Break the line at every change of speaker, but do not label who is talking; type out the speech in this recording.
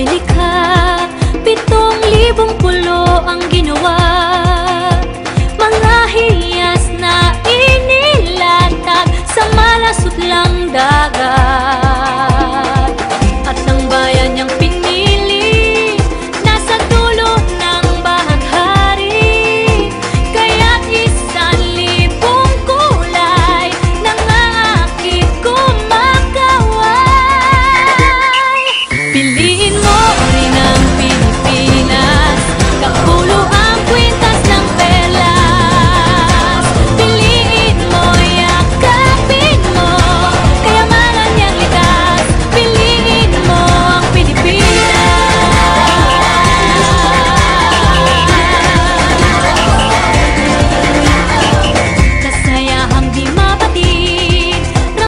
ay likha, 7,000 pulo ang ginawa. Mga hiyas na inilatag sa malasot lang dagat.